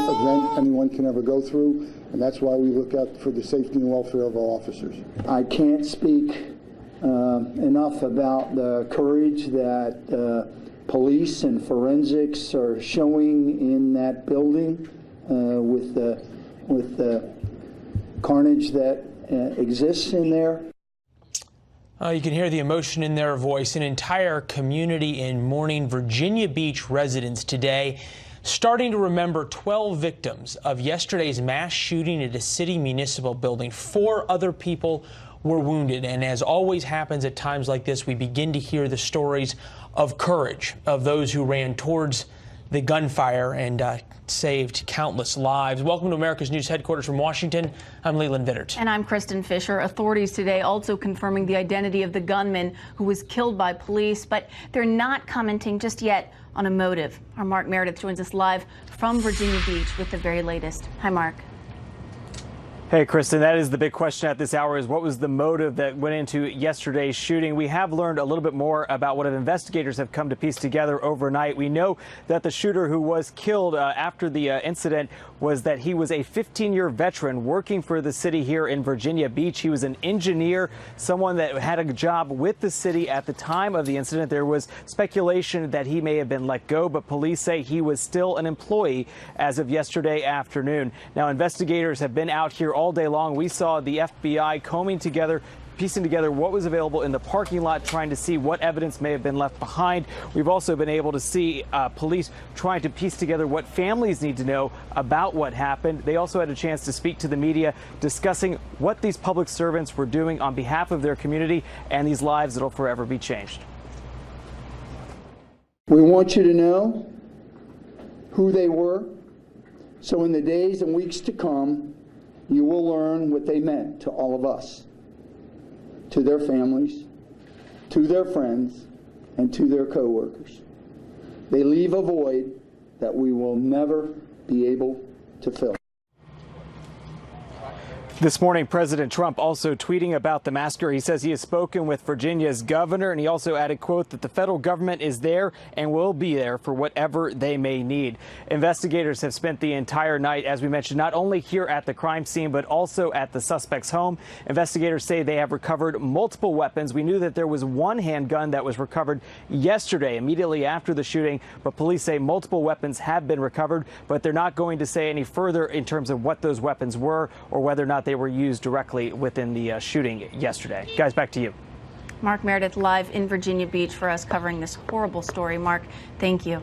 event anyone can ever go through, and that's why we look out for the safety and welfare of our officers. I can't speak enough about the courage that police and forensics are showing in that building with the carnage that exists in there. You can hear the emotion in their voice. An entire community in mourning. Virginia Beach residents today starting to remember 12 victims of yesterday's mass shooting at a city municipal building. 4 other people were wounded. And as always happens at times like this, we begin to hear the stories of courage of those who ran towards the gunfire and saved countless lives. Welcome to America's News Headquarters from Washington. I'm Leland Vittert. And I'm Kristen Fisher. Authorities today also confirming the identity of the gunman who was killed by police, but they're not commenting just yet on a motive. Our Mark Meredith joins us live from Virginia Beach with the very latest. Hi, Mark. Hey, Kristen, that is the big question at this hour, is what was the motive that went into yesterday's shooting? We have learned a little bit more about what investigators have come to piece together overnight. We know that the shooter who was killed after the incident was that he was a 15-year veteran working for the city here in Virginia Beach. He was an engineer, someone that had a job with the city at the time of the incident. There was speculation that he may have been let go, but police say he was still an employee as of yesterday afternoon. Now, investigators have been out here all day long. We saw the FBI piecing together what was available in the parking lot, trying to see what evidence may have been left behind. We've also been able to see police trying to piece together what families need to know about what happened. They also had a chance to speak to the media, discussing what these public servants were doing on behalf of their community and these lives that'll forever be changed. We want you to know who they were, so in the days and weeks to come, you will learn what they meant to all of us, to their families, to their friends, and to their co-workers. They leave a void that we will never be able to fill. This morning, President Trump also tweeting about the massacre. He says he has spoken with Virginia's governor, and he also added, quote, that the federal government is there and will be there for whatever they may need. Investigators have spent the entire night, as we mentioned, not only here at the crime scene, but also at the suspect's home. Investigators say they have recovered multiple weapons. We knew that there was one handgun that was recovered yesterday, immediately after the shooting, but police say multiple weapons have been recovered, but they're not going to say any further in terms of what those weapons were or whether or not they were used directly within the shooting yesterday. Guys, back to you. Mark Meredith live in Virginia Beach for us covering this horrible story. Mark, thank you.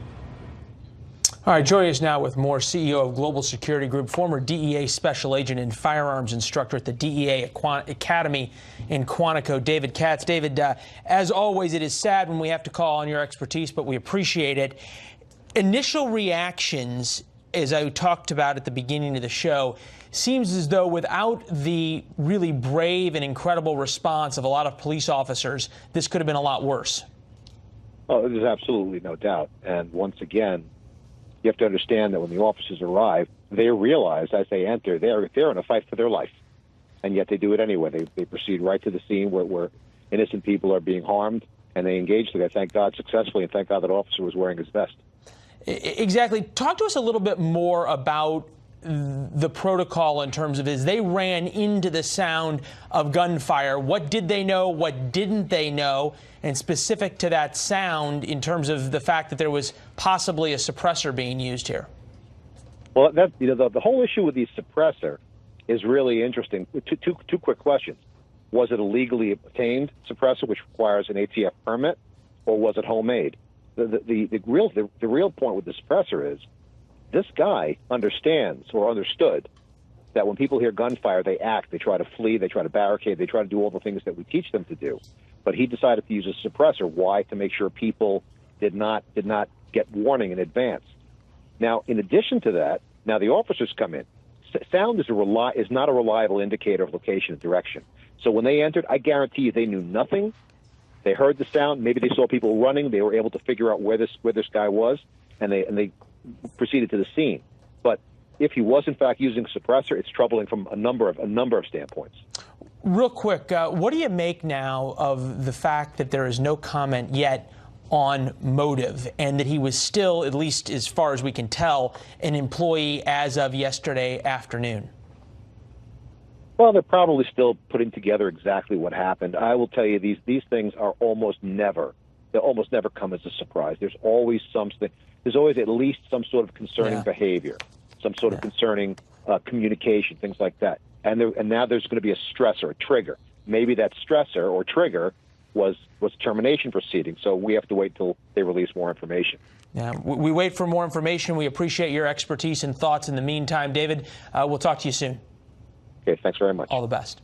All right, joining us now with more, CEO of Global Security Group, former DEA special agent and firearms instructor at the DEA Academy in Quantico, David Katz. David, as always, it is sad when we have to call on your expertise, but we appreciate it. Initial reactions, as I talked about at the beginning of the show, seems as though without the really brave and incredible response of a lot of police officers, this could have been a lot worse. Oh, there's absolutely no doubt. And once again, you have to understand that when the officers arrive, they realize as they enter, they're in a fight for their life. And yet they do it anyway. They proceed right to the scene where innocent people are being harmed, and they engage together, thank God, successfully, and thank God that officer was wearing his vest. Exactly. Talk to us a little bit more about the protocol in terms of as they ran into the sound of gunfire. What did they know? What didn't they know? And specific to that sound in terms of the fact that there was possibly a suppressor being used here. Well, the whole issue with the suppressor is really interesting. Two quick questions. Was it a legally obtained suppressor, which requires an ATF permit, or was it homemade? The real point with the suppressor is this guy understands or understood that when people hear gunfire, they act, they try to flee, they try to barricade, they try to do all the things that we teach them to do. But he decided to use a suppressor. Why? To make sure people did not get warning in advance. Now, in addition to that, now the officers come in. Sound is not a reliable indicator of location and direction. So when they entered, I guarantee you they knew nothing. They heard the sound. Maybe they saw people running. They were able to figure out where this guy was, and they proceeded to the scene. But if he was in fact using a suppressor, it's troubling from a number of standpoints. Real quick, what do you make now of the fact that there is no comment yet on motive, and that he was still, at least as far as we can tell, an employee as of yesterday afternoon? Well, they're probably still putting together exactly what happened. I will tell you, these things are almost never come as a surprise. There's always something. There's always at least some sort of concerning behavior, some sort of concerning communication, things like that. And now there's going to be a stressor, a trigger. Maybe that stressor or trigger was termination proceedings. So we have to wait till they release more information. Yeah, we wait for more information. We appreciate your expertise and thoughts in the meantime. David, we'll talk to you soon. Okay, thanks very much. All the best.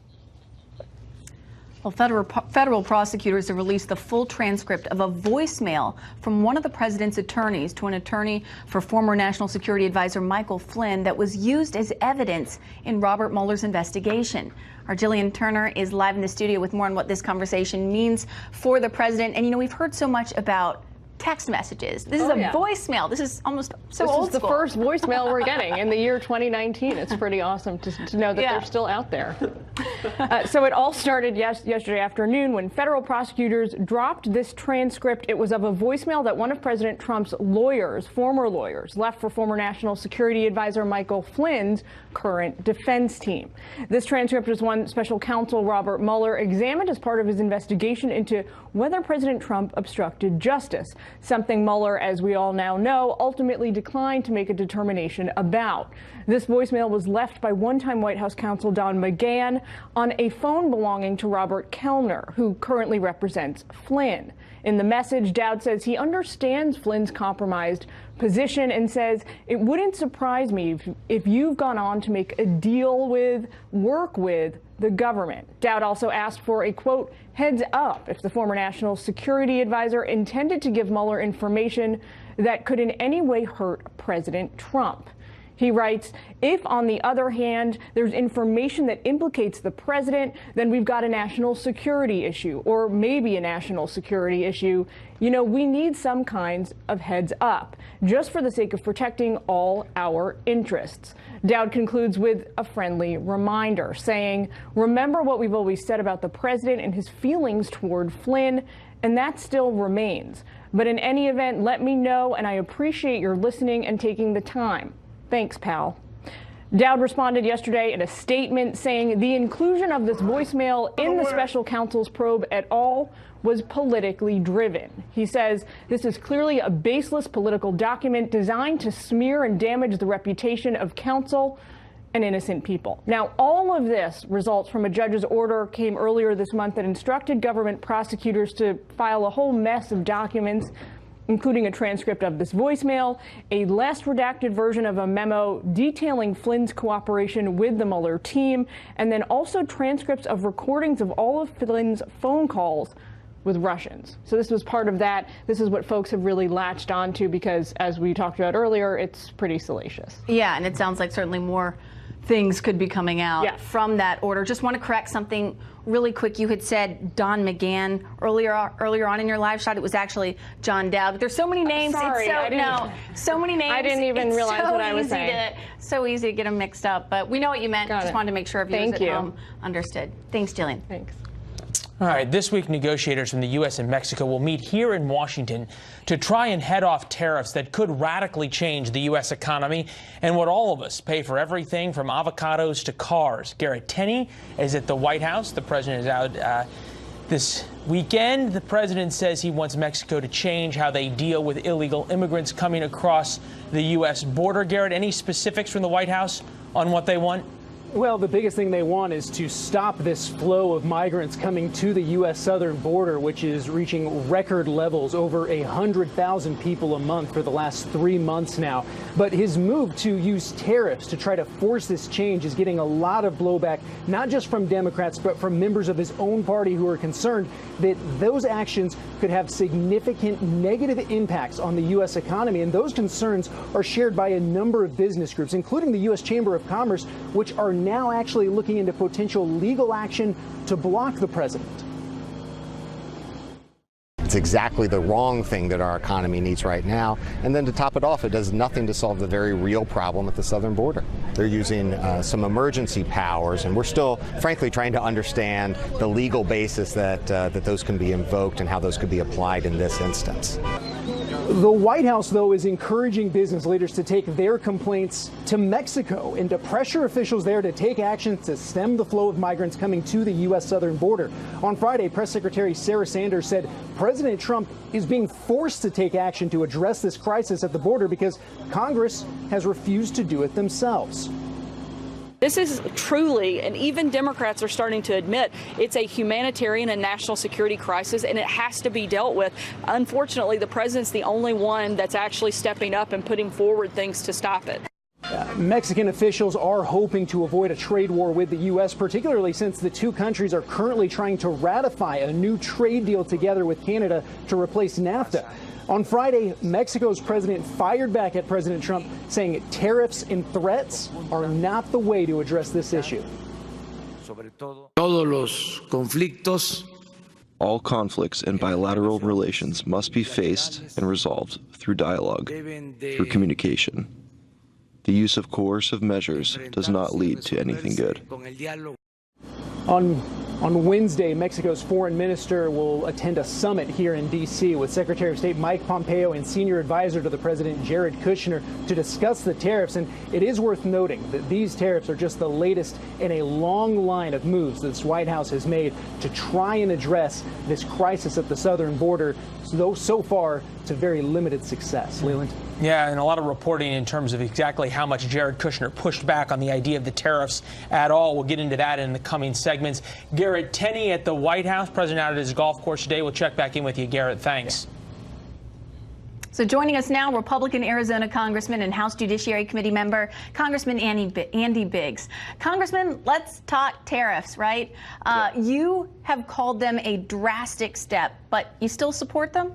Well, federal prosecutors have released the full transcript of a voicemail from one of the president's attorneys to an attorney for former National Security Advisor Michael Flynn that was used as evidence in Robert Mueller's investigation. Our Jillian Turner is live in the studio with more on what this conversation means for the president. And, you know, we've heard so much about text messages. This is a voicemail. This is almost so old school. This is the first voicemail we're getting in the year 2019. It's pretty awesome to know that they're still out there. So it all started yesterday afternoon when federal prosecutors dropped this transcript. It was of a voicemail that one of President Trump's lawyers, former lawyers, left for former National Security Advisor Michael Flynn's current defense team. This transcript was one special counsel Robert Mueller examined as part of his investigation into whether President Trump obstructed justice, something Mueller, as we all now know, ultimately declined to make a determination about. This voicemail was left by one-time White House counsel Don McGahn on a phone belonging to Robert Kellner, who currently represents Flynn. In the message, Dowd says he understands Flynn's compromised position and says, it wouldn't surprise me if you've gone on to make a deal with, work with the government. Dowd also asked for a, quote, heads up if the former National Security Advisor intended to give Mueller information that could in any way hurt President Trump. He writes, if, on the other hand, there's information that implicates the president, then we've got a national security issue, or maybe a national security issue. You know, we need some kinds of heads up, just for the sake of protecting all our interests. Dowd concludes with a friendly reminder, saying, remember what we've always said about the president and his feelings toward Flynn, and that still remains. But in any event, let me know, and I appreciate your listening and taking the time. Thanks, pal. Dowd responded yesterday in a statement saying the inclusion of this voicemail in the special counsel's probe at all was politically driven. He says this is clearly a baseless political document designed to smear and damage the reputation of counsel and innocent people. Now, all of this results from a judge's order came earlier this month that instructed government prosecutors to file a whole mess of documents, including a transcript of this voicemail, a less redacted version of a memo detailing Flynn's cooperation with the Mueller team, and then also transcripts of recordings of all of Flynn's phone calls with Russians. So this was part of that. This is what folks have really latched onto because, as we talked about earlier, it's pretty salacious. Yeah, and it sounds like certainly more things could be coming out from that order. Just want to correct something really quick. You had said Don McGahn earlier on in your live shot. It was actually John Dowd. But there's so many names. Sorry, so many names. I didn't even realize what I was saying. So easy to get them mixed up. But we know what you meant. Just wanted to make sure viewers at home understood. Thanks, Jillian. Thanks. All right, this week negotiators from the U.S. and Mexico will meet here in Washington to try and head off tariffs that could radically change the U.S. economy and what all of us pay for everything from avocados to cars. Garrett Tenney is at the White House. The president is out this weekend. The president says he wants Mexico to change how they deal with illegal immigrants coming across the U.S. border. Garrett, any specifics from the White House on what they want? Well, the biggest thing they want is to stop this flow of migrants coming to the U.S. southern border, which is reaching record levels, over 100,000 people a month for the last 3 months now. But his move to use tariffs to try to force this change is getting a lot of blowback, not just from Democrats, but from members of his own party who are concerned that those actions could have significant negative impacts on the U.S. economy. And those concerns are shared by a number of business groups, including the U.S. Chamber of Commerce, which are now actually looking into potential legal action to block the president. It's exactly the wrong thing that our economy needs right now. And then to top it off, it does nothing to solve the very real problem at the southern border. They're using some emergency powers, and we're still, frankly, trying to understand the legal basis that those can be invoked and how those could be applied in this instance. The White House, though, is encouraging business leaders to take their complaints to Mexico and to pressure officials there to take action to stem the flow of migrants coming to the U.S. southern border. On Friday, Press Secretary Sarah Sanders said President Trump is being forced to take action to address this crisis at the border because Congress has refused to do it themselves. This is truly, and even Democrats are starting to admit, it's a humanitarian and national security crisis, and it has to be dealt with. Unfortunately, the president's the only one that's actually stepping up and putting forward things to stop it. Mexican officials are hoping to avoid a trade war with the U.S., particularly since the two countries are currently trying to ratify a new trade deal together with Canada to replace NAFTA. On Friday, Mexico's president fired back at President Trump, saying tariffs and threats are not the way to address this issue. All conflicts and bilateral relations must be faced and resolved through dialogue, through communication. The use of coercive measures does not lead to anything good. On Wednesday, Mexico's foreign minister will attend a summit here in D.C. with Secretary of State Mike Pompeo and senior advisor to the president Jared Kushner to discuss the tariffs. And it is worth noting that these tariffs are just the latest in a long line of moves this White House has made to try and address this crisis at the southern border, though so far to very limited success. Leland? Yeah, and a lot of reporting in terms of exactly how much Jared Kushner pushed back on the idea of the tariffs at all. We'll get into that in the coming segments. Garrett Tenney at the White House, president out at his golf course today. We'll check back in with you, Garrett. Thanks. So joining us now, Republican Arizona Congressman and House Judiciary Committee member, Congressman Andy Biggs. Congressman, let's talk tariffs, right? You have called them a drastic step, but you still support them?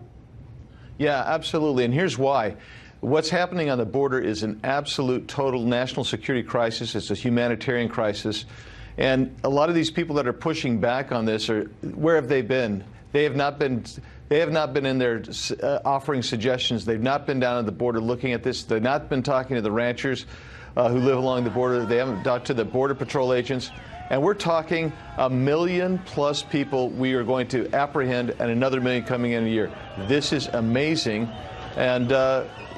Yeah, absolutely. And here's why. What's happening on the border is an absolute total national security crisis. It's a humanitarian crisis. And a lot of these people that are pushing back on this where have they been? They have not been in there offering suggestions. They've not been down at the border looking at this. They've not been talking to the ranchers who live along the border. They haven't talked to the Border Patrol agents. And we're talking 1 million plus people we are going to apprehend and another 1 million coming in a year. This is amazing. And,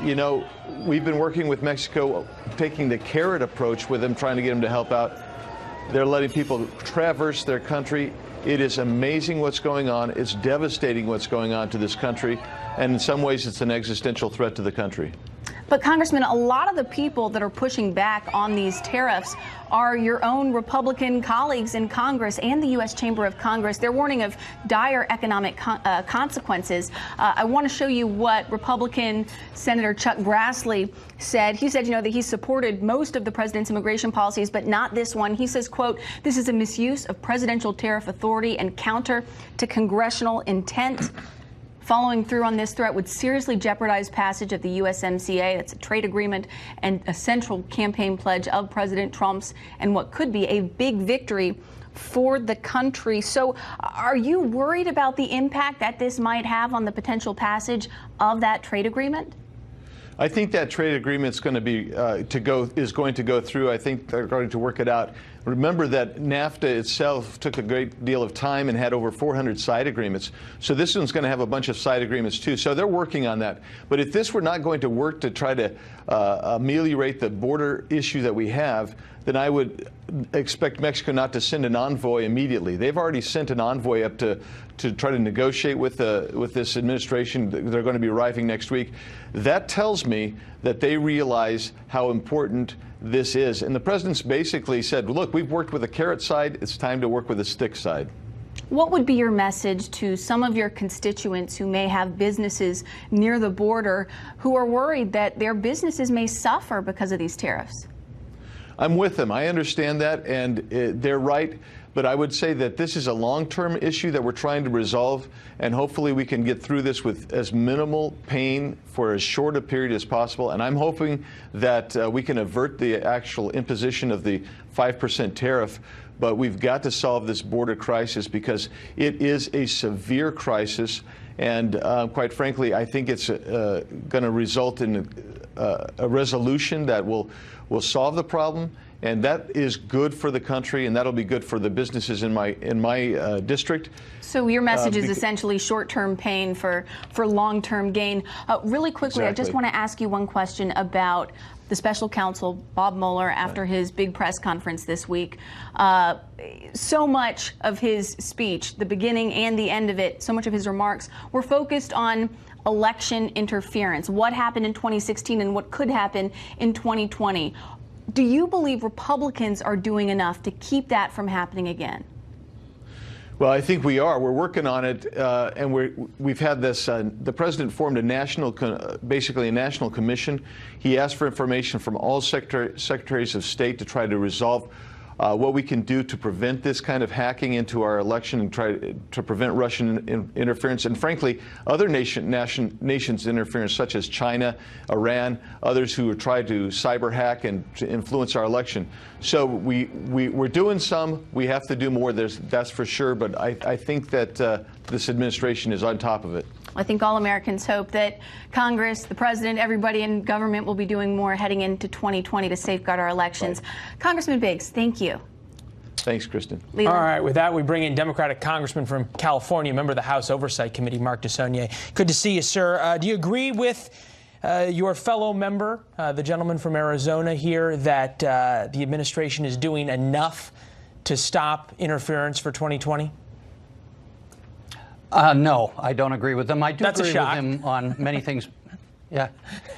you know, we've been working with Mexico, taking the carrot approach with them, trying to get them to help out. They're letting people traverse their country. It is amazing what's going on. It's devastating what's going on to this country. And in some ways, it's an existential threat to the country. But, Congressman, a lot of the people that are pushing back on these tariffs are your own Republican colleagues in Congress and the U.S. Chamber of Congress. They're warning of dire economic consequences. I want to show you what Republican Senator Chuck Grassley said. He said, you know, that he supported most of the president's immigration policies, but not this one. He says, quote, "This is a misuse of presidential tariff authority and counter to congressional intent. Following through on this threat would seriously jeopardize passage of the USMCA, that's a trade agreement, and a central campaign pledge of President Trump's, and what could be a big victory for the country." So are you worried about the impact that this might have on the potential passage of that trade agreement? I think that trade agreement's going to be is going to go through. I think they're going to work it out. Remember that NAFTA itself took a great deal of time and had over 400 side agreements. So this one's going to have a bunch of side agreements too. So they're working on that. But if this were not going to work to try to ameliorate the border issue that we have, then I would expect Mexico not to send an envoy immediately. They've already sent an envoy up to try to negotiate with this administration. They're going to be arriving next week. That tells me that they realize how important this is. And the president's basically said, look, we've worked with the carrot side. It's time to work with the stick side. What would be your message to some of your constituents who may have businesses near the border who are worried that their businesses may suffer because of these tariffs? I'm with them. I understand that, and they're right. But I would say that this is a long-term issue that we're trying to resolve, and hopefully we can get through this with as minimal pain for as short a period as possible. And I'm hoping that we can avert the actual imposition of the 5% tariff. But we've got to solve this border crisis because it is a severe crisis. And quite frankly, I think it's going to result in a resolution that will solve the problem. And that is good for the country, and that'll be good for the businesses in my district. So your message is essentially short-term pain for long-term gain. Really quickly, Exactly. I just want to ask you one question about the special counsel, Bob Mueller, after his big press conference this week. So much of his speech, the beginning and the end of it, so much of his remarks were focused on election interference, what happened in 2016 and what could happen in 2020. Do you believe Republicans are doing enough to keep that from happening again? Well, I think we are. We're working on it, and we've had this. The president formed basically a national commission. He asked for information from all secretaries of state to try to resolve what we can do to prevent this kind of hacking into our election and try to prevent Russian interference and, frankly, other nations' interference, such as China, Iran, others who have tried to cyber hack and to influence our election. So we're doing some. We have to do more. That's for sure. But I think that this administration is on top of it. I think all Americans hope that Congress, the president, everybody in government will be doing more heading into 2020 to safeguard our elections. Right. Congressman Biggs, thank you. Thanks, Kristen. Leland. All right, with that, we bring in Democratic Congressman from California, member of the House Oversight Committee, Mark DeSaulnier. Good to see you, sir. Do you agree with your fellow member, the gentleman from Arizona here, that the administration is doing enough to stop interference for 2020? No, I don't agree with them. I do agree with him on many things. Yeah.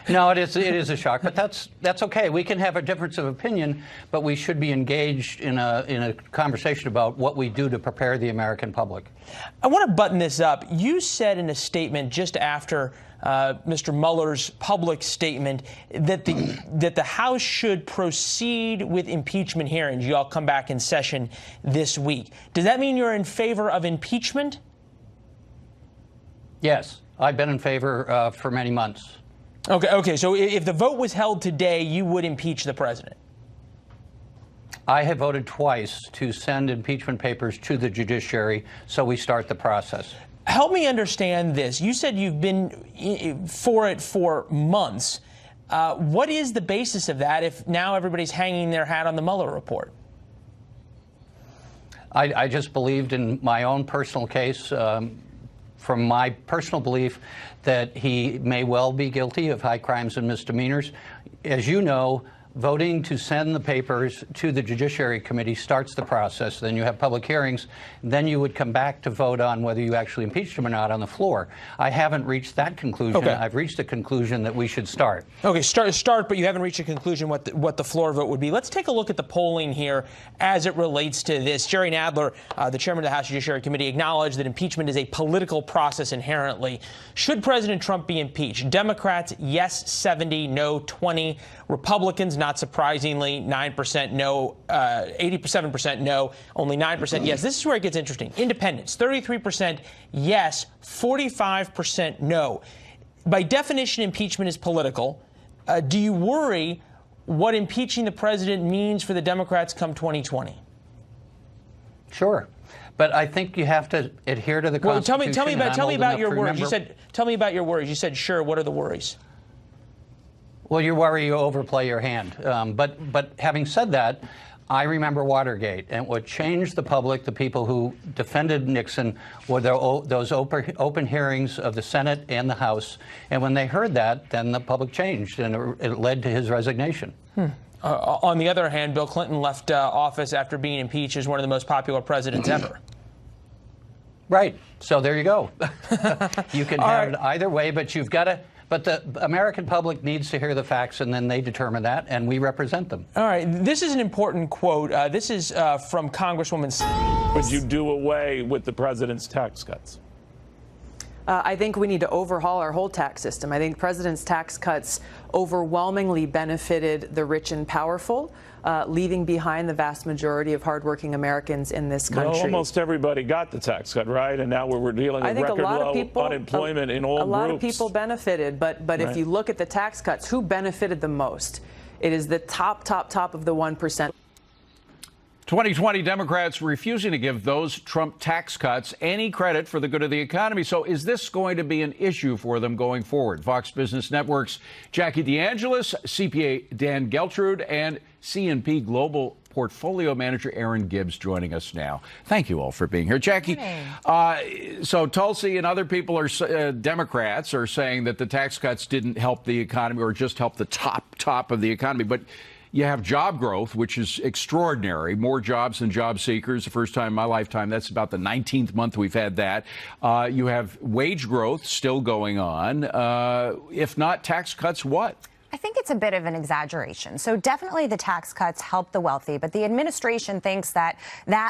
No, it is a shock, but that's okay. We can have a difference of opinion, but we should be engaged in a conversation about what we do to prepare the American public. I want to button this up. You said in a statement just after Mr. Mueller's public statement that the House should proceed with impeachment hearings. You all come back in session this week. Does that mean you're in favor of impeachment? Yes, I've been in favor for many months. Okay. So if the vote was held today, you would impeach the president? I have voted twice to send impeachment papers to the judiciary so we start the process. Help me understand this. You said you've been for it for months. What is the basis of that if now everybody's hanging their hat on the Mueller report? I just believed in my own personal case. From my personal belief that he may well be guilty of high crimes and misdemeanors. As you know, voting to send the papers to the Judiciary Committee starts the process. Then you have public hearings. Then you would come back to vote on whether you actually impeached him or not on the floor. I haven't reached that conclusion. Okay. I've reached a conclusion that we should start. Okay, start, but you haven't reached a conclusion what the floor vote would be. Let's take a look at the polling here as it relates to this. Jerry Nadler, the chairman of the House Judiciary Committee, acknowledged that impeachment is a political process inherently. Should President Trump be impeached? Democrats, yes, 70, no, 20. Republicans, not surprisingly, 9% no, 87% no, only 9% yes. This is where it gets interesting. Independents, 33% yes, 45% no. By definition, impeachment is political. Do you worry what impeaching the president means for the Democrats come 2020? Sure. But I think you have to adhere to the Constitution. Well, tell me about your worries. Tell me about your worries. You said, sure. What are the worries? Well, you worry you overplay your hand. But having said that, I remember Watergate, and what changed the public, the people who defended Nixon, were those open hearings of the Senate and the House. And when they heard that, then the public changed, and it led to his resignation. On the other hand, Bill Clinton left office after being impeached as one of the most popular presidents ever. Right. So there you go. You can have it either way, but you've got to. But the American public needs to hear the facts, and then they determine that, and we represent them. All right. This is an important quote. This is from Congresswoman. Would you do away with the president's tax cuts? I think we need to overhaul our whole tax system. I think the president's tax cuts overwhelmingly benefited the rich and powerful, leaving behind the vast majority of hardworking Americans in this country. Well, almost everybody got the tax cut, right? And now we're dealing with record low unemployment in all groups. A lot of people benefited, but if you look at the tax cuts, who benefited the most? It is the top of the 1%. 2020 Democrats refusing to give those Trump tax cuts any credit for the good of the economy. So is this going to be an issue for them going forward? Fox Business Network's Jackie DeAngelis, CPA Dan Geltrude, and CNP Global Portfolio Manager Aaron Gibbs joining us now. Thank you all for being here. Jackie, so Tulsi and other people are Democrats are saying that the tax cuts didn't help the economy or just help the top of the economy. But you have job growth, which is extraordinary, more jobs than job seekers. The first time in my lifetime, that's about the 19th month we've had that. You have wage growth still going on. If not tax cuts, what? I think it's a bit of an exaggeration. So definitely the tax cuts help the wealthy, but the administration thinks that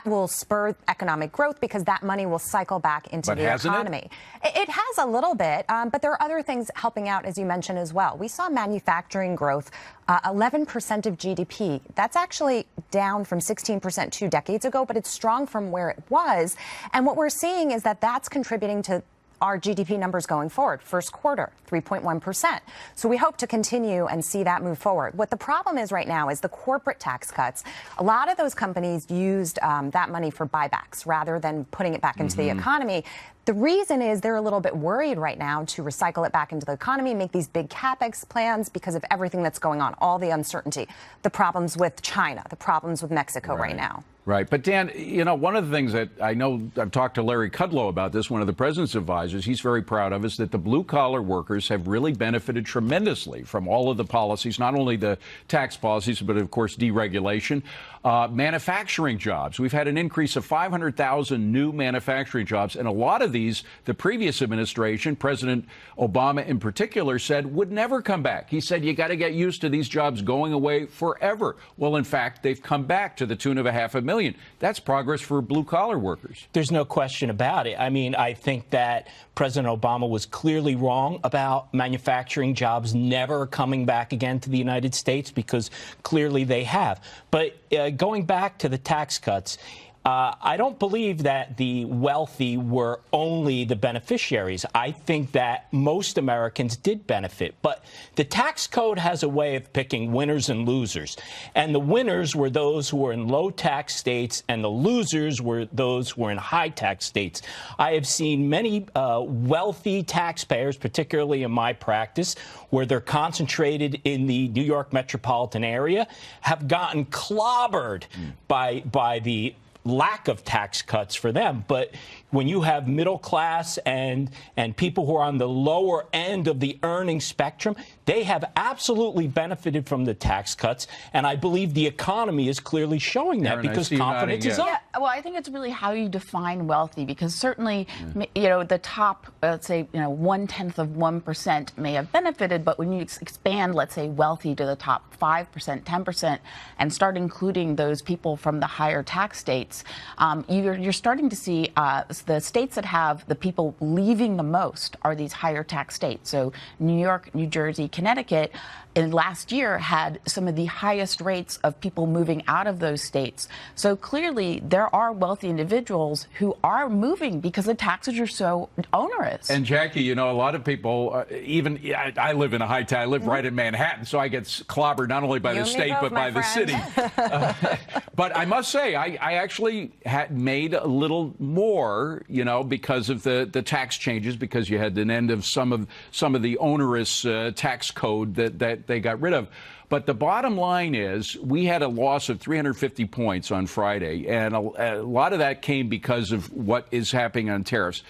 will spur economic growth because that money will cycle back into the economy. It has a little bit, but there are other things helping out, as you mentioned as well. We saw manufacturing growth, 11% of GDP. That's actually down from 16% 2 decades ago, but it's strong from where it was. And what we're seeing is that that's contributing to our GDP numbers going forward. First quarter, 3.1%. So we hope to continue and see that move forward. What the problem is right now is the corporate tax cuts. A lot of those companies used that money for buybacks rather than putting it back into the economy. The reason is they're a little bit worried right now to recycle it back into the economy, make these big capex plans because of everything that's going on, all the uncertainty, the problems with China, the problems with Mexico right now. Right. But, Dan, you know, one of the things that I know I've talked to Larry Kudlow about this, one of the president's advisors, he's very proud of, is that the blue-collar workers have really benefited tremendously from all of the policies, not only the tax policies, but, of course, deregulation. Manufacturing jobs. We've had an increase of 500,000 new manufacturing jobs, and a lot of these, the previous administration, President Obama in particular, said would never come back. He said you got to get used to these jobs going away forever. Well, in fact, they've come back to the tune of 500,000. That's progress for blue-collar workers. There's no question about it. I mean, I think that President Obama was clearly wrong about manufacturing jobs never coming back again to the United States, because clearly they have. But going back to the tax cuts, I don't believe that the wealthy were only the beneficiaries. I think that most Americans did benefit. But the tax code has a way of picking winners and losers. And the winners were those who were in low-tax states, and the losers were those who were in high-tax states. I have seen many wealthy taxpayers, particularly in my practice, where they're concentrated in the New York metropolitan area, have gotten clobbered by the lack of tax cuts for them. But when you have middle class and people who are on the lower end of the earning spectrum, they have absolutely benefited from the tax cuts. And I believe the economy is clearly showing that, because confidence is up. Yeah, well, I think it's really how you define wealthy, because certainly, you know, the top, let's say, 1/10 of 1% may have benefited, but when you expand, let's say, wealthy to the top 5%, 10%, and start including those people from the higher tax states, you're starting to see the states that have the people leaving the most are these higher tax states. So New York, New Jersey, Connecticut, in last year had some of the highest rates of people moving out of those states. So clearly there are wealthy individuals who are moving because the taxes are so onerous. And Jackie, you know, a lot of people, I live in a high town, I live right in Manhattan, so I get clobbered not only by the state but by the city. But I must say, I actually had made a little more, you know, because of the tax changes, because you had an end of some of the onerous tax code that they got rid of. But the bottom line is we had a loss of 350 points on Friday, and a lot of that came because of what is happening on tariffs.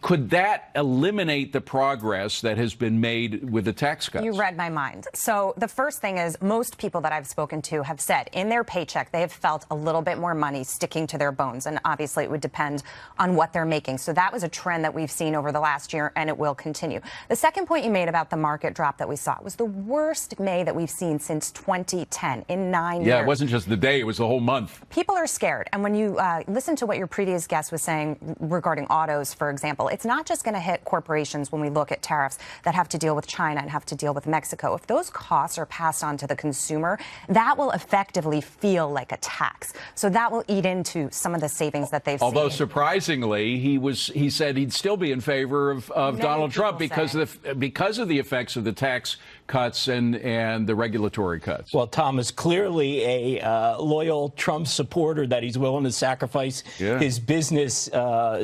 Could that eliminate the progress that has been made with the tax cuts? You read my mind. So the first thing is, most people that I've spoken to have said in their paycheck they have felt a little bit more money sticking to their bones. And obviously it would depend on what they're making. So that was a trend that we've seen over the last year, and it will continue. The second point you made about the market drop that we saw was the worst May that we've seen since 2010 in 9 years. Yeah, it wasn't just the day, it was the whole month. People are scared. And when you listen to what your previous guest was saying regarding autos, for for example, it's not just going to hit corporations when we look at tariffs that have to deal with China and have to deal with Mexico. If those costs are passed on to the consumer, that will effectively feel like a tax. So that will eat into some of the savings that they've Although seen. surprisingly, he said he'd still be in favor of Donald Trump because of the effects of the tax cuts and the regulatory cuts. Well, Tom is clearly a loyal Trump supporter that he's willing to sacrifice his business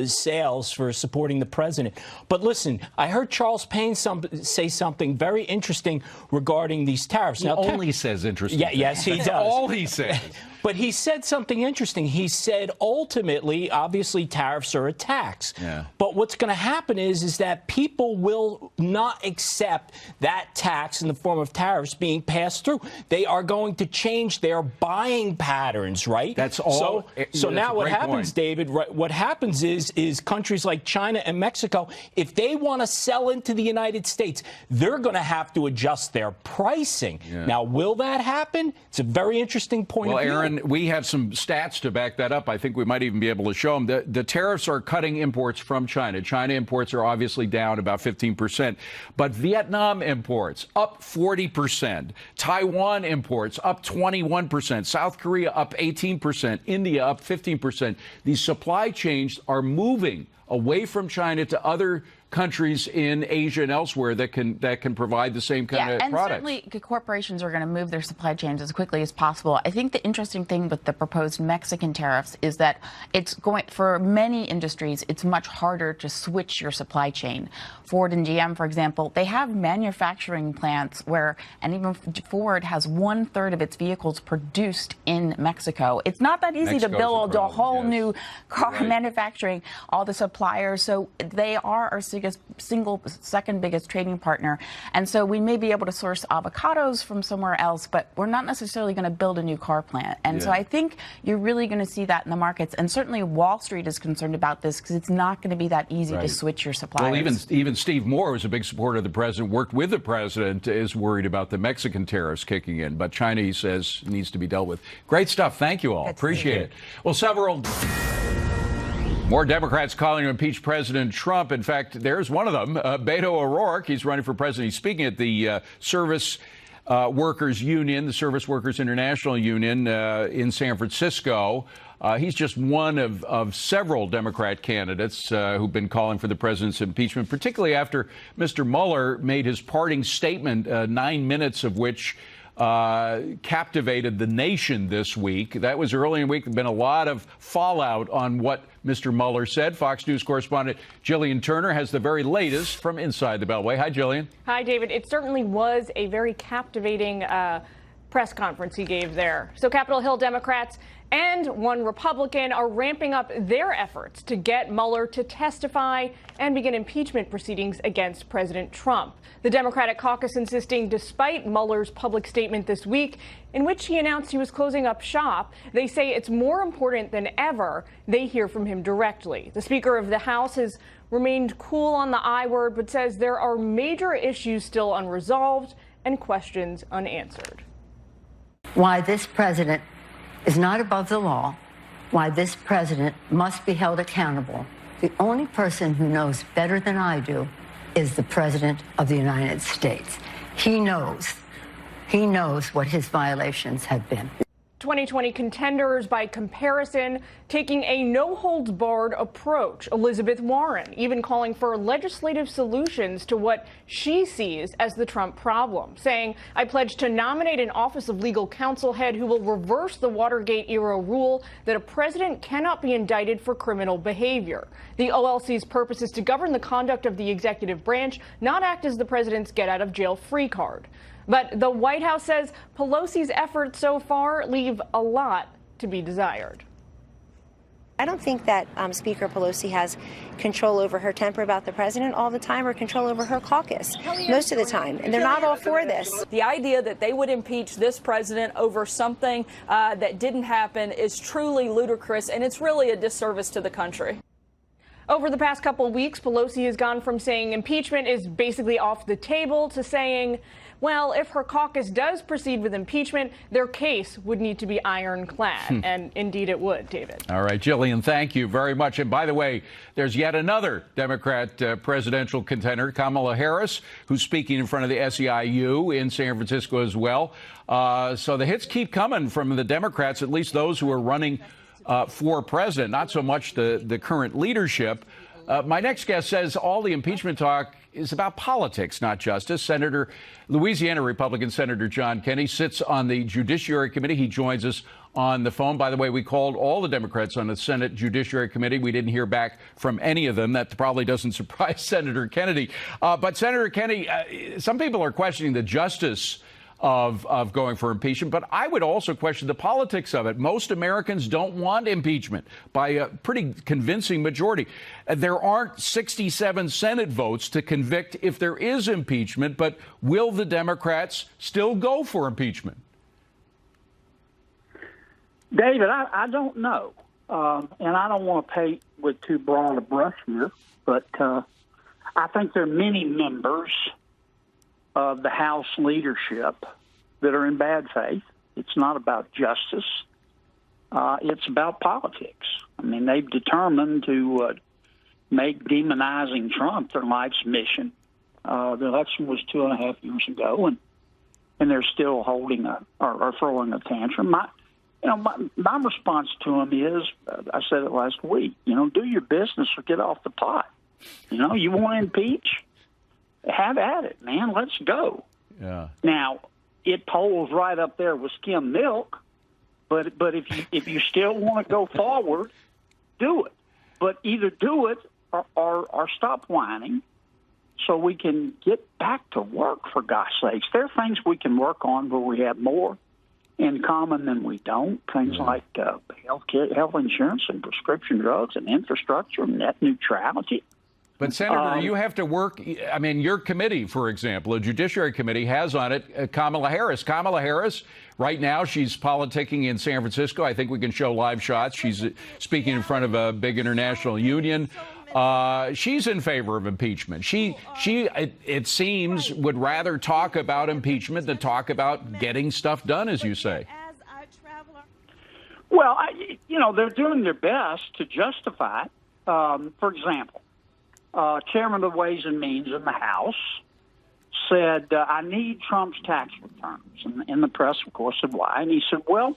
sales for supporting the president. But listen, I heard Charles Payne say something very interesting regarding these tariffs. He only says interesting. Yeah, yes, he does. All he says. But he said something interesting. He said, ultimately, obviously, tariffs are a tax. Yeah. But what's going to happen is that people will not accept that tax in the form of tariffs being passed through. They are going to change their buying patterns, right? That's all. So now what happens, David, what happens is countries like China and Mexico, if they want to sell into the United States, they're going to have to adjust their pricing. Yeah. Now, will that happen? It's a very interesting point of view. Well, Aaron, we have some stats to back that up. I think we might even be able to show them. The tariffs are cutting imports from China. China imports are obviously down about 15%. But Vietnam imports up 40%. Taiwan imports up 21%. South Korea up 18%. India up 15%. These supply chains are moving away from China to other countries in Asia and elsewhere that can provide the same kind of products. Certainly corporations are going to move their supply chains as quickly as possible. I think the interesting thing with the proposed Mexican tariffs is that it's going, for many industries, it's much harder to switch your supply chain. Ford and GM, for example, they have manufacturing plants where, and even Ford has 1/3 of its vehicles produced in Mexico. It's not that easy to build a whole new car manufacturing, all the suppliers. So they are our second biggest trading partner. And so we may be able to source avocados from somewhere else, but we're not necessarily going to build a new car plant. And so I think you're really going to see that in the markets. And certainly Wall Street is concerned about this because it's not going to be that easy to switch your suppliers. Well, even Steve Moore, who's a big supporter of the president, worked with the president, is worried about the Mexican tariffs kicking in. But China, he says, needs to be dealt with. Great stuff. Thank you all. Appreciate it. Well, several more Democrats calling to impeach President Trump. In fact, there's one of them, Beto O'Rourke. He's running for president. He's speaking at the Service Workers Union, the Service Workers International Union in San Francisco. He's just one of several Democrat candidates who've been calling for the president's impeachment, particularly after Mr. Mueller made his parting statement, 9 minutes of which captivated the nation this week. That was early in the week. There's been a lot of fallout on what Mr. Mueller said. Fox News correspondent Jillian Turner has the very latest from inside the Beltway. Hi, Jillian. Hi, David. It certainly was a very captivating press conference he gave there. So Capitol Hill Democrats and one Republican are ramping up their efforts to get Mueller to testify and begin impeachment proceedings against President Trump. The Democratic caucus insisting, despite Mueller's public statement this week, in which he announced he was closing up shop, they say it's more important than ever they hear from him directly. The Speaker of the House has remained cool on the I word, but says there are major issues still unresolved and questions unanswered. Why this president is not above the law, why this president must be held accountable. The only person who knows better than I do is the President of the United States. He knows what his violations have been. 2020 contenders, by comparison, taking a no-holds-barred approach. Elizabeth Warren even calling for legislative solutions to what she sees as the Trump problem, saying, I pledge to nominate an Office of Legal Counsel head who will reverse the Watergate-era rule that a president cannot be indicted for criminal behavior. The OLC's purpose is to govern the conduct of the executive branch, not act as the president's get-out-of-jail-free card. But the White House says Pelosi's efforts so far leave a lot to be desired. I don't think that Speaker Pelosi has control over her temper about the president all the time or control over her caucus most of the time. And they're not all for this. The idea that they would impeach this president over something that didn't happen is truly ludicrous, and it's really a disservice to the country. Over the past couple of weeks, Pelosi has gone from saying impeachment is basically off the table to saying well, if her caucus does proceed with impeachment, their case would need to be ironclad. And indeed it would, David. All right, Jillian, thank you very much. And by the way, there's yet another Democrat presidential contender, Kamala Harris, who's speaking in front of the SEIU in San Francisco as well. So the hits keep coming from the Democrats, at least those who are running for president, not so much the current leadership. My next guest says all the impeachment talk is about politics, not justice. Louisiana Republican Senator John Kennedy sits on the Judiciary Committee. He joins us on the phone. By the way, we called all the Democrats on the Senate Judiciary Committee. We didn't hear back from any of them. That probably doesn't surprise Senator Kennedy. But Senator Kennedy, some people are questioning the justice of going for impeachment, but I would also question the politics of it. Most Americans don't want impeachment by a pretty convincing majority. There aren't 67 Senate votes to convict if there is impeachment, but will the Democrats still go for impeachment? David, I don't know, and I don't want to paint with too broad a brush here, but I think there are many members of the House leadership that are in bad faith. It's not about justice. It's about politics. I mean, they've determined to make demonizing Trump their life's mission. The election was 2.5 years ago, and they're still holding or throwing a tantrum. My response to them is, I said it last week, do your business or get off the pot. You want to impeach? Have at it, man. Let's go. Yeah. Now, it polls right up there with skim milk, but if you still want to go forward, do it. But either do it or stop whining so we can get back to work, for gosh sakes. There are things we can work on where we have more in common than we don't. Things like health insurance and prescription drugs and infrastructure and net neutrality. But, Senator, you have to work. I mean, your committee, for example, a Judiciary Committee, has on it Kamala Harris. Kamala Harris, right now, she's politicking in San Francisco. I think we can show live shots. She's speaking in front of a big international union. She's in favor of impeachment. She it seems, would rather talk about impeachment than talk about getting stuff done, as you say. Well, they're doing their best to justify it. For example, Chairman of the Ways and Means in the House said, I need Trump's tax returns. And the press, of course, said, why? And he said, well,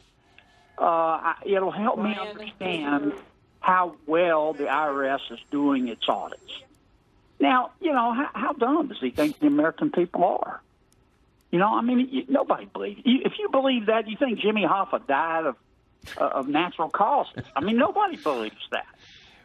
it'll help me understand how well the IRS is doing its audits. Now, how dumb does he think the American people are? Nobody believes. If you believe that, you think Jimmy Hoffa died of natural causes. Nobody believes that.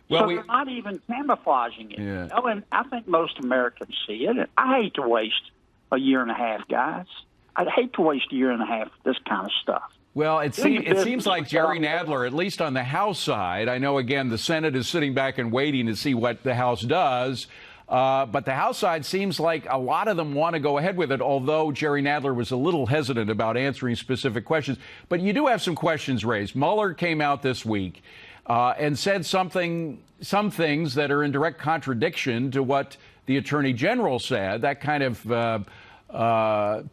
Well, so they're not even camouflaging it. Yeah. And I think most Americans see it. I hate to waste a year and a half, guys. I'd hate to waste a year and a half with this kind of stuff. Well, it seems like Jerry Nadler, at least on the House side, I know, again, the Senate is sitting back and waiting to see what the House does. But the House side seems like a lot of them want to go ahead with it, although Jerry Nadler was a little hesitant about answering specific questions. But you do have some questions raised. Mueller came out this week and said some things that are in direct contradiction to what the Attorney General said. That kind of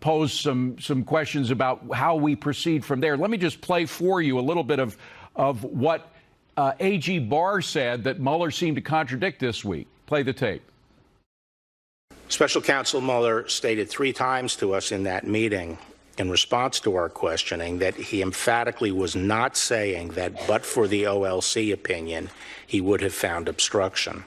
posed some questions about how we proceed from there. Let me just play for you a little bit of what AG Barr said that Mueller seemed to contradict this week. Play the tape. Special Counsel Mueller stated 3 times to us in that meeting in response to our questioning that he emphatically was not saying that but for the OLC opinion, he would have found obstruction.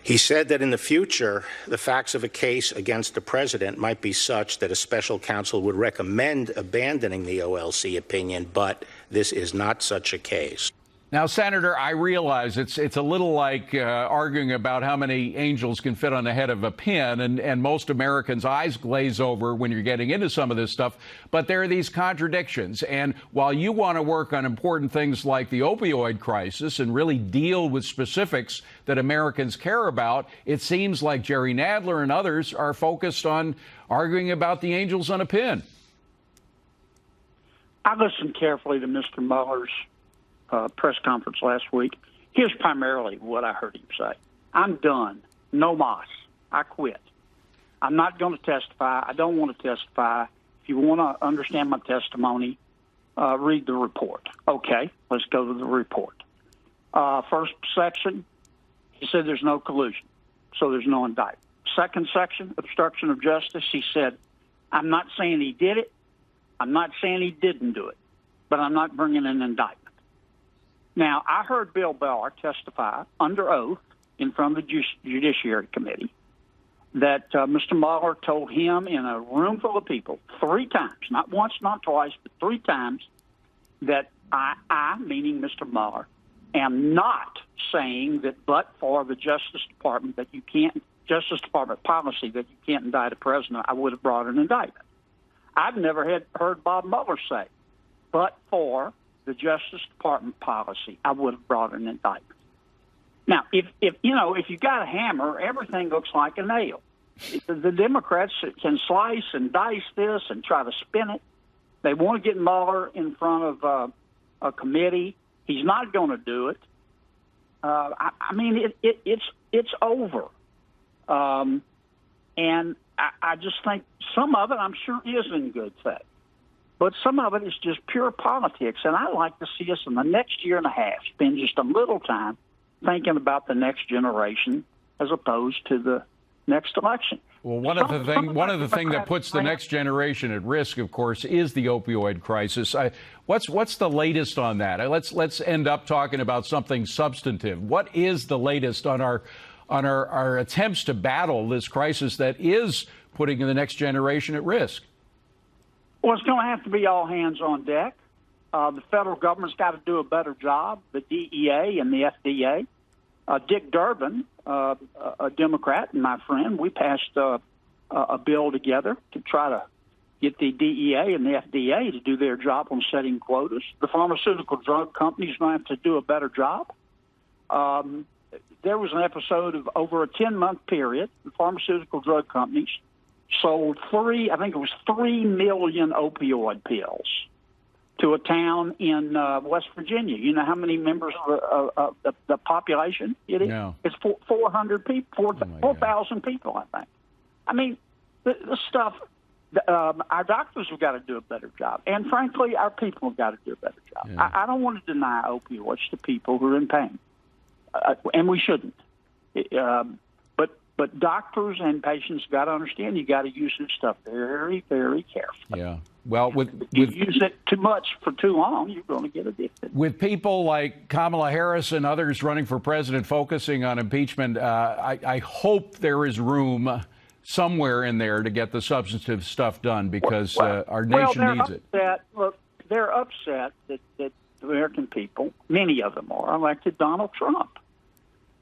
He said that in the future, the facts of a case against the president might be such that a special counsel would recommend abandoning the OLC opinion, but this is not such a case. Now, Senator, I realize it's a little like arguing about how many angels can fit on the head of a pin, and most Americans' eyes glaze over when you're getting into some of this stuff. But there are these contradictions. And while you want to work on important things like the opioid crisis and really deal with specifics that Americans care about, it seems like Jerry Nadler and others are focused on arguing about the angels on a pin. I listened carefully to Mr. Mueller's press conference last week. Here's primarily what I heard him say. I'm done. No mas. I quit. I'm not going to testify. I don't want to testify. If you want to understand my testimony, read the report. Okay, let's go to the report. First section, he said there's no collusion, so there's no indictment. Second section, obstruction of justice, he said, I'm not saying he did it. I'm not saying he didn't do it, but I'm not bringing an indictment. Now, I heard Bill Barr testify under oath in front of the Judiciary Committee that Mr. Mueller told him in a room full of people 3 times, not once, not twice, but 3 times, that I, meaning Mr. Mueller, am not saying that but for the Justice Department policy that you can't indict a president, I would have brought an indictment. I've never heard Bob Mueller say, but for the Justice Department policy, I would have brought an indictment. Now, if you got a hammer, everything looks like a nail. The Democrats can slice and dice this and try to spin it. They want to get Mueller in front of a committee. He's not going to do it. It's over. And I just think some of it, I'm sure, is in good faith. But some of it is just pure politics. And I'd like to see us in the next year and a half spend just a little time thinking about the next generation as opposed to the next election. Well, one of the things that puts the next generation at risk, of course, is the opioid crisis. What's the latest on that? Let's end up talking about something substantive. What is the latest on our attempts to battle this crisis that is putting the next generation at risk? Well, it's going to have to be all hands on deck. The federal government's got to do a better job, the DEA and the FDA. Dick Durbin, a Democrat and my friend, we passed a bill together to try to get the DEA and the FDA to do their job on setting quotas. The pharmaceutical drug companies are going to have to do a better job. There was an episode of over a 10-month period, the pharmaceutical drug companies sold 3 million opioid pills to a town in West Virginia. You know how many members of the population it is? No. It's 400 people, 4,000 people, I think. I mean, this stuff, our doctors have got to do a better job. And frankly, our people have got to do a better job. Yeah. I don't want to deny opioids to people who are in pain, and we shouldn't. But doctors and patients got to understand you got to use this stuff very, very carefully. Yeah. Well, you use it too much for too long, you're going to get addicted. With people like Kamala Harris and others running for president focusing on impeachment, I hope there is room somewhere in there to get the substantive stuff done because our nation needs it. Look, they're upset that the American people, many of them are, elected Donald Trump.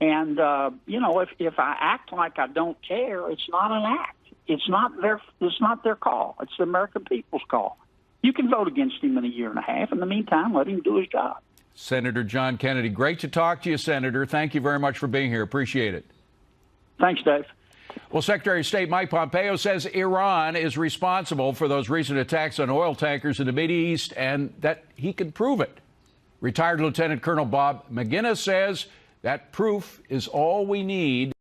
And, if I act like I don't care, it's not an act. It's not their call. It's the American people's call. You can vote against him in a year and a half. In the meantime, let him do his job. Senator John Kennedy, great to talk to you, Senator. Thank you very much for being here. Appreciate it. Thanks, Dave. Well, Secretary of State Mike Pompeo says Iran is responsible for those recent attacks on oil tankers in the Mideast and that he can prove it. Retired Lieutenant Colonel Bob Maginnis says that proof is all we need.